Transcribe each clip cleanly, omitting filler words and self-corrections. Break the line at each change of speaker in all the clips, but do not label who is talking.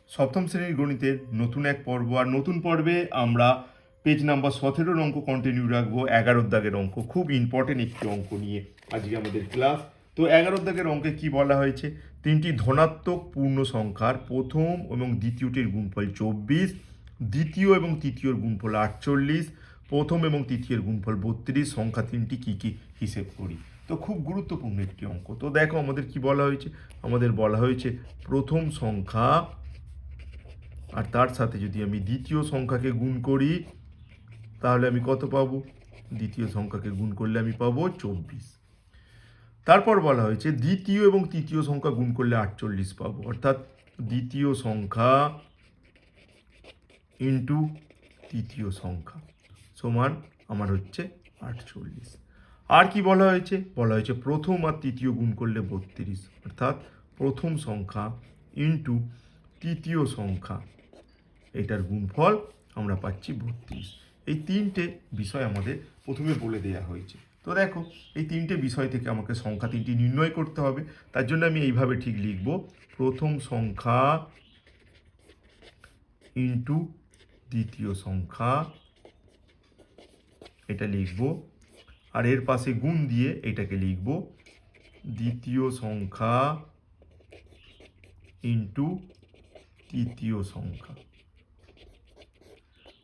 সপ্তম শ্রেণীর গণিতের নতুন এক পর্ব, আর নতুন পর্বে আমরা পেজ নাম্বার 17 অঙ্ক কন্টিনিউ রাখবো। 11 দাগের অঙ্ক, খুব ইম্পর্টেন্ট একটি অঙ্ক নিয়ে আজকে আমাদের ক্লাস। তো 11 দাগের অঙ্কে কি বলা হয়েছে, তিনটি ধনাত্মক পূর্ণ সংখ্যার প্রথম এবং দ্বিতীয়টির গুণফল 24, দ্বিতীয় এবং তৃতীয়র গুণফল 48, প্রথম এবং তৃতীয়ের গুণফল 32, সংখ্যা তিনটি কী কী হিসেব করি। তো খুব গুরুত্বপূর্ণ একটি অঙ্ক। তো দেখো আমাদের কি বলা হয়েছে, আমাদের বলা হয়েছে প্রথম সংখ্যা আর তার সাথে যদি আমি দ্বিতীয় সংখ্যাকে গুণ করি তাহলে আমি কত পাবো, দ্বিতীয় সংখ্যাকে গুণ করলে আমি পাবো 24। তারপর বলা হয়েছে দ্বিতীয় এবং তৃতীয় সংখ্যা গুণ করলে 48 পাবো, অর্থাৎ দ্বিতীয় সংখ্যা ইন্টু তৃতীয় সংখ্যা সমান আমার হচ্ছে 48। আর কি বলা হয়েছে, বলা হয়েছে প্রথম আর তৃতীয় গুণ করলে 32, অর্থাৎ প্রথম সংখ্যা ইন্টু তৃতীয় সংখ্যা, এটার গুণফল আমরা পাচ্ছি 32। এই তিনটে বিষয় আমাদের প্রথমে বলে দেওয়া হয়েছে। তো দেখো এই তিনটে বিষয় থেকে আমাকে সংখ্যা তিনটি নির্ণয় করতে হবে। তার জন্য আমি এইভাবে ঠিক লিখব, প্রথম সংখ্যা ইন্টু দ্বিতীয় সংখ্যা, এটা লিখব। আর এর পাশে গুণ দিয়ে এটাকে লিখব দ্বিতীয় সংখ্যা ইন্টু তৃতীয় সংখ্যা।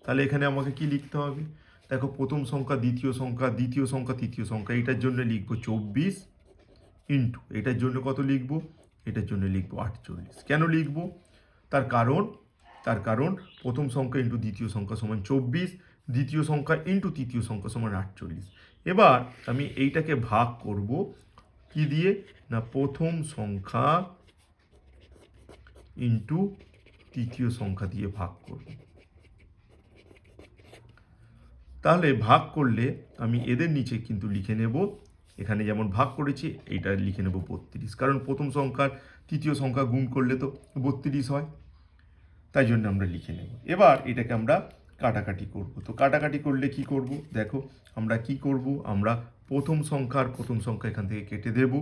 তাহলে এখানে আমাকে কি লিখতে হবে, দেখো প্রথম সংখ্যা দ্বিতীয় সংখ্যা, দ্বিতীয় সংখ্যা তৃতীয় সংখ্যা, এটার জন্য লিখবো 24 ইন্টু এটার জন্য কত লিখবো, এটার জন্য লিখবো 48। কেন লিখবো, তার কারণ প্রথম সংখ্যা ইন্টু দ্বিতীয় সংখ্যা সমান 24, দ্বিতীয় সংখ্যা ইন্টু তৃতীয় সংখ্যা সমান 48। এবার আমি এইটাকে ভাগ করব কি দিয়ে, না প্রথম সংখ্যা ইন্টু তৃতীয় সংখ্যা দিয়ে ভাগ করব। তাহলে ভাগ করলে আমি এদের নিচে কিন্তু লিখে নেব, এখানে যেমন ভাগ করেছি এইটা লিখে নেব 32, কারণ প্রথম সংখ্যার তৃতীয় সংখ্যা গুণ করলে তো 32 হয়, তাই জন্য আমরা লিখে নেব। এবার এটাকে আমরা কাটাকাটি করব। তো কাটাকাটি করলে কি করব, দেখো আমরা কি করব, আমরা প্রথম সংখ্যা আর প্রথম সংখ্যা এখান থেকে কেটে দেব,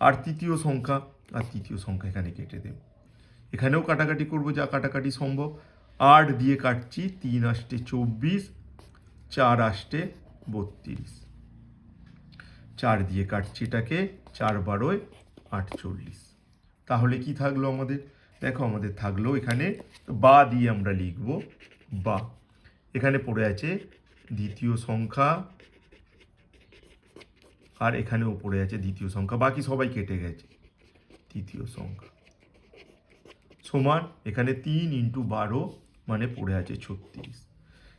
আর তৃতীয় সংখ্যা আর তৃতীয় সংখ্যা এখানে কেটে দেব। এখানেও কাটাকাটি করব যা কাটাকাটি সম্ভব। 8 দিয়ে কাটছি, 3 আষ্টে 24, 4 আষ্টে 32, 4 দিয়ে কাটছি এটাকে, 4 বারোয় 48। তাহলে কি থাকলো আমাদের, দেখো আমাদের থাকলো এখানে বা দিয়ে আমরা লিখব বা, এখানে পড়ে আছে দ্বিতীয় সংখ্যা আর এখানেও পড়ে আছে দ্বিতীয় সংখ্যা, বাকি সবাই কেটে গেছে, তৃতীয় সংখ্যা সমান এখানে 3 ইন্টু 12 মানে পড়ে আছে 36।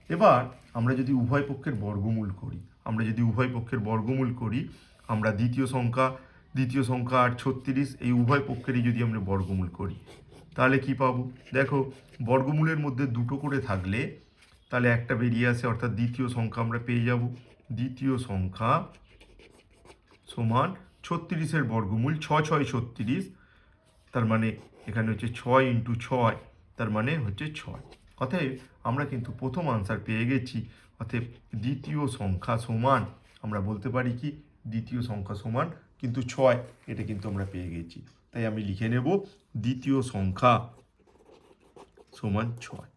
এবার আমরা যদি উভয় পক্ষের বর্গমূল করি, আমরা দ্বিতীয় সংখ্যা আর 36 এই উভয় পক্ষেরই যদি আমরা বর্গমূল করি তাহলে কি পাবো, দেখো বর্গমূলের মধ্যে দুটো করে থাকলে তাহলে একটা বেরিয়ে আসে, অর্থাৎ দ্বিতীয় সংখ্যা আমরা পেয়ে যাব। দ্বিতীয় সংখ্যা সমান 36-এর বর্গমূল 6 6 36, তার মানে এখানে হচ্ছে 6 ইন্টু 6, তার মানে হচ্ছে 6। অতএব আমরা কিন্তু প্রথম আনসার পেয়ে গেছি। অতএব দ্বিতীয় সংখ্যা সমান, আমরা বলতে পারি কি দ্বিতীয় সংখ্যা সমান কিন্তু 6, এটা কিন্তু আমরা পেয়ে গেছি। তাই আমি লিখে নেব দ্বিতীয় সংখ্যা সমান 6।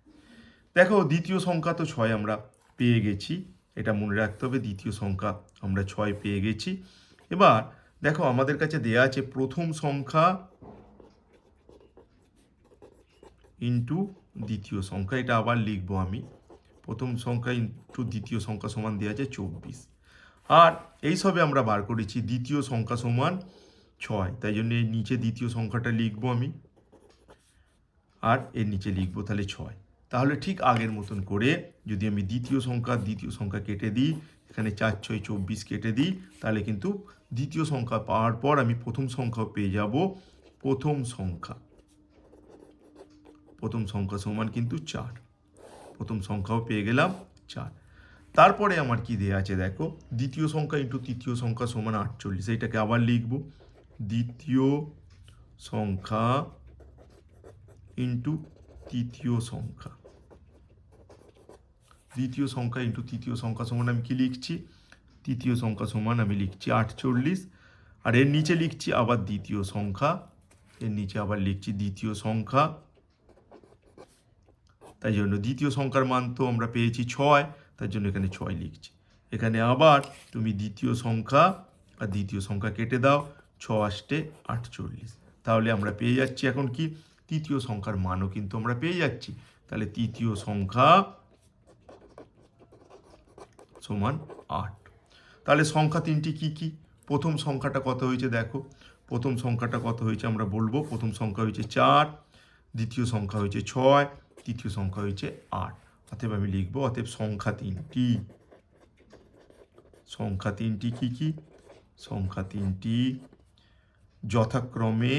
দেখো দ্বিতীয় সংখ্যা তো 6 আমরা পেয়ে গেছি, এটা মনে রাখতে হবে, দ্বিতীয় সংখ্যা আমরা 6 পেয়ে গেছি। এবার দেখো আমাদের কাছে দেয়া আছে প্রথম সংখ্যা ইন্টু দ্বিতীয় সংখ্যা, এটা আবার লিখবো আমি, প্রথম সংখ্যা ইন্টু দ্বিতীয় সংখ্যা সমান দেওয়া আছে 24। আর এইসবে আমরা বার করেছি দ্বিতীয় সংখ্যা সমান 6, তাই জন্য এর নিচে দ্বিতীয় সংখ্যাটা লিখবো আমি, আর এর নিচে লিখবো তাহলে 6। তাহলে ঠিক আগের মতন করে যদি আমি দ্বিতীয় সংখ্যা কেটে দিই, এখানে 4 6 24 কেটে দিই, তাহলে কিন্তু দ্বিতীয় সংখ্যা পাওয়ার পর আমি প্রথম সংখ্যাও পেয়ে যাব। প্রথম সংখ্যা সমান কিন্তু 4, প্রথম সংখ্যাও পেয়ে গেলাম 4। তারপরে আমার কি দেয়া আছে, দেখো দ্বিতীয় সংখ্যা ইন্টু তৃতীয় সংখ্যা সমান 48, এইটাকে আবার লিখব দ্বিতীয় সংখ্যা ইন্টু তৃতীয় সংখ্যা, দ্বিতীয় সংখ্যা ইন্টু তৃতীয় সংখ্যা সমান আমি কি লিখছি, তৃতীয় সংখ্যা সমান আমি লিখছি 48, আর এর নিচে লিখছি আবার দ্বিতীয় সংখ্যা, এর নিচে আবার লিখছি দ্বিতীয় সংখ্যা তাই জন্য দ্বিতীয় সংখ্যার মান তো আমরা পেয়েছি 6, তার জন্য এখানে 6 লিখছি। এখানে আবার তুমি দ্বিতীয় সংখ্যা আর দ্বিতীয় সংখ্যা কেটে দাও, 6 আষ্টে 48। তাহলে আমরা পেয়ে যাচ্ছি এখন কি, তৃতীয় সংখ্যার মানও কিন্তু আমরা পেয়ে যাচ্ছি। তাহলে তৃতীয় সংখ্যা সমান 8। তাহলে সংখ্যা তিনটি কি কি? প্রথম সংখ্যাটা কত হয়েছে দেখো, প্রথম সংখ্যাটা কত হয়েছে আমরা বলবো। প্রথম সংখ্যা হয়েছে 4, দ্বিতীয় সংখ্যা হয়েছে 6, তৃতীয় সংখ্যা হয়েছে 8। অতএব আমি লিখবো, অতএব সংখ্যা তিনটি কি কি? সংখ্যা তিনটি যথাক্রমে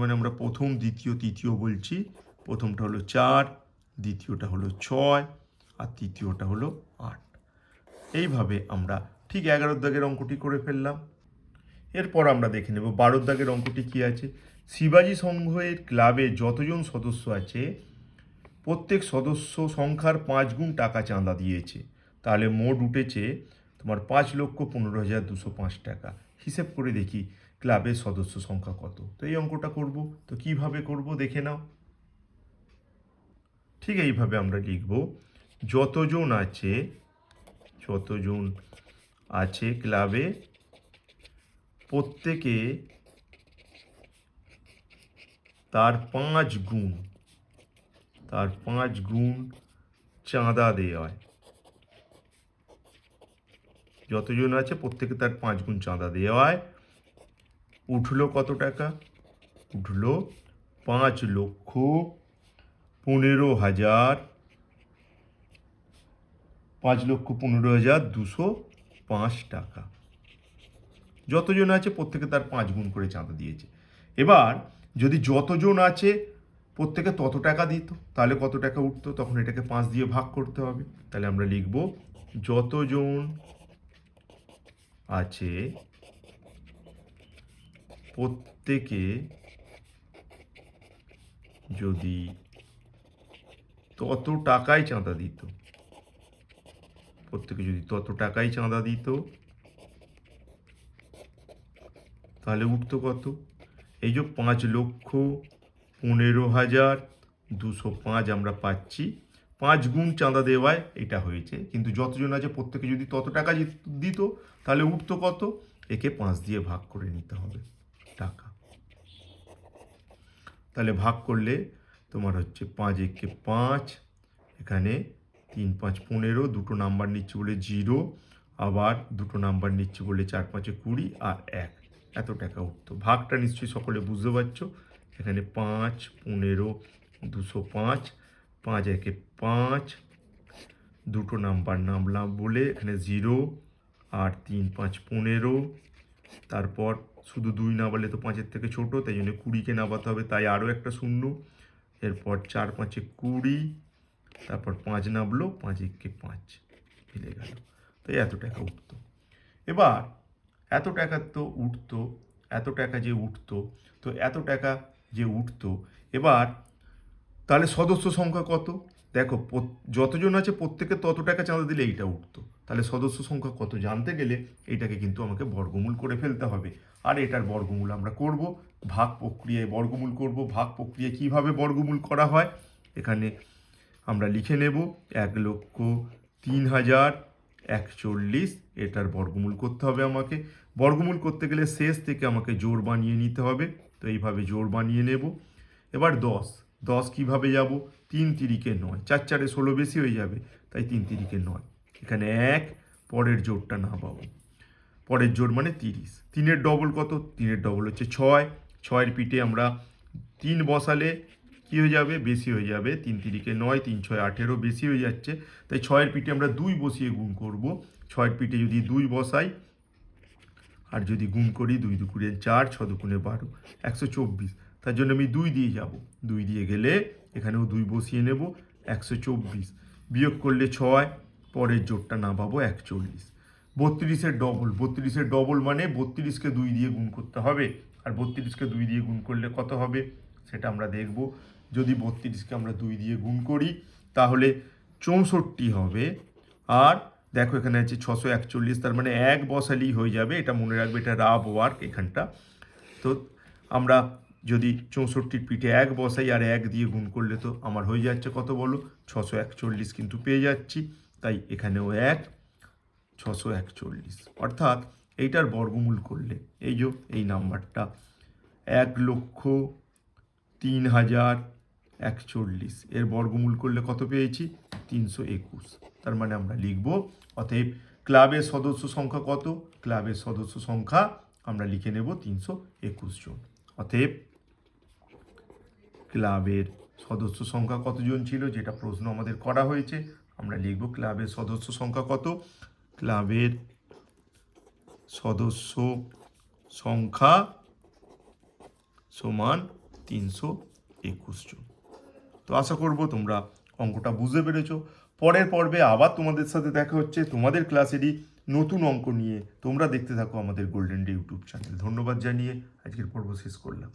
মানে আমরা প্রথম, দ্বিতীয়, তৃতীয় বলছি। প্রথমটা হলো 4, দ্বিতীয়টা হলো 6, আর তৃতীয়টা হলো 8। এইভাবে আমরা ঠিক 11 দাগের অঙ্কটি করে ফেললাম। এরপর আমরা দেখে নেব 12 দাগের অঙ্কটি কি আছে। শিবাজি সংঘের ক্লাবে যতজন সদস্য আছে প্রত্যেক সদস্য সংখ্যার 5 গুণ টাকা চাঁদা দিয়েছে। তাহলে মোট উঠেছে তোমার 5,15,205 টাকা। হিসেব করে দেখি ক্লাবের সদস্য সংখ্যা কত। তো এই অঙ্কটা করব, তো কিভাবে করব দেখে নাও। ঠিক এইভাবে আমরা লিখব, যতজন আছে ক্লাবে প্রত্যেকে তার 5 গুণ চাঁদা দেওয়ায়। যতজন আছে প্রত্যেকে তার 5 গুণ চাঁদা দেওয়ায় উঠলো কত টাকা? উঠলো 5,15,205 টাকা। যতজন আছে প্রত্যেকে তার 5 গুণ করে চাঁদা দিয়েছে। এবার যদি যতজন আছে প্রত্যেকে তত টাকা দিত, তাহলে কত টাকা উঠতো? তখন এটাকে 5 দিয়ে ভাগ করতে হবে। তাহলে আমরা লিখব, যতজন আছে প্রত্যেকে যদি তত টাকাই চাঁদা দিত, তাহলে উঠতো কত? এই যে 5,15,205 আমরা পাচ্ছি, 5 গুণ চাঁদা দেওয়ায় এটা হয়েছে। কিন্তু যতজন আছে প্রত্যেকে যদি তত টাকা দিত তাহলে উঠতো কত? একে 5 দিয়ে ভাগ করে নিতে হবে টাকা। তাহলে ভাগ করলে তোমার হচ্ছে 5 একে 5, এখানে 3 5 15, দুটো নাম্বার নিচ্ছে বলে 0, আবার দুটো নাম্বার নিচ্ছে বলে 4 5 20, আর 1, এত টাকা উঠতো। ভাগটা নিশ্চয়ই সকলে বুঝতে পারছো। এখানে 5 15 205, 5 একে 5, দুটো নাম্বার নামলাম বলে এখানে 0, আর 3 5 15, তারপর শুধু 2 নামালে তো 5-এর থেকে ছোট, তাই জন্য 20-কে নামাতে হবে, তাই আরও একটা শূন্য। এরপর 4 5 20, তারপর 5 নামলো, 5 একে 5 মিলে গেল। তাই এত টাকা উঠতো। এবার এত টাকা যে উঠতো, এবার তাহলে সদস্য সংখ্যা কত? দেখো, যতজন আছে প্রত্যেকে তত টাকা চাঁদা দিলে এইটা উঠতো। তাহলে সদস্য সংখ্যা কত জানতে গেলে এইটাকে কিন্তু আমাকে বর্গমূল করে ফেলতে হবে। আর এটার বর্গমূল আমরা করব, ভাগ প্রক্রিয়ায় বর্গমূল করব। ভাগ প্রক্রিয়ায় কিভাবে বর্গমূল করা হয় এখানে আমরা লিখে নেব, 1,03,041, এটার বর্গমূল করতে হবে আমাকে। বর্গমূল করতে গেলে শেষ থেকে আমাকে জোড় বানিয়ে নিতে হবে, তো এইভাবে জোড় বানিয়ে নেব। এবার 10 কিভাবে যাব? 3 3-কে 9, 4 4-এ 16 বেশি হয়ে যাবে, তাই 3 3-কে 9, এখানে 1, পরের জোড়টা না পাবো, পরের জোড় মানে 30। 3-এর ডবল কত? 3-এর ডবল হচ্ছে 6, 6-এর পিঠে আমরা 3 বসালে কি হয়ে যাবে? বেশি হয়ে যাবে। 3 3-কে 9, 3 6 18, বেশি হয়ে যাচ্ছে, তাই 6-এর পিঠে আমরা 2 বসিয়ে গুণ করব। 6-এর পিঠে যদি 2 বসাই আর যদি গুণ করি, 2 2 4, 6 2 12, 124, তার জন্য আমি 2 দিয়ে যাব। 2 দিয়ে গেলে এখানেও 2 বসিয়ে নেব, 124, বিয়োগ করলে 6, পরের জোড়টা না পাবো 41। 32-এর ডবল মানে 32-কে 2 দিয়ে গুণ করতে হবে, আর 32-কে 2 দিয়ে গুণ করলে কত হবে সেটা আমরা দেখব। যদি 32-কে আমরা 2 দিয়ে গুণ করি তাহলে 64 হবে। আর দেখো এখানে আছে 641, তার মানে 1 বসালেই হয়ে যাবে। এটা মনে রাখবে, এটা রাব ওয়ার্ক এখানটা। তো আমরা যদি 64-র পিঠে 1 বসাই আর 1 দিয়ে গুণ করলে তো আমার হয়ে যাচ্ছে কত বলো, 641 কিন্তু পেয়ে যাচ্ছি। তাই এখানেও 1, 641, অর্থাৎ এইটার বর্গমূল করলে এই যে এই নাম্বারটা 1,03,041, এর বর্গমূল করলে কত পেয়েছি, 321। তার মানে আমরা লিখব, অতএব ক্লাবের সদস্য সংখ্যা কত, ক্লাবের সদস্য সংখ্যা আমরা লিখে নেব 321 জন। অতএব ক্লাবের সদস্য সংখ্যা কতজন ছিল, যেটা প্রশ্ন আমাদের করা হয়েছে, আমরা লিখব ক্লাবের সদস্য সংখ্যা কত, ক্লাবের সদস্য সংখ্যা সমান 321 জন। তো আশা করব তোমরা অঙ্কটা বুঝতে পেরেছো। পরের পর্বে আবার তোমাদের সাথে দেখা হচ্ছে তোমাদের ক্লাসেরই নতুন অঙ্ক নিয়ে। তোমরা দেখতে থাকো আমাদের গোল্ডেন ডে ইউটিউব চ্যানেল। ধন্যবাদ জানিয়ে আজকের পর্ব শেষ করলাম।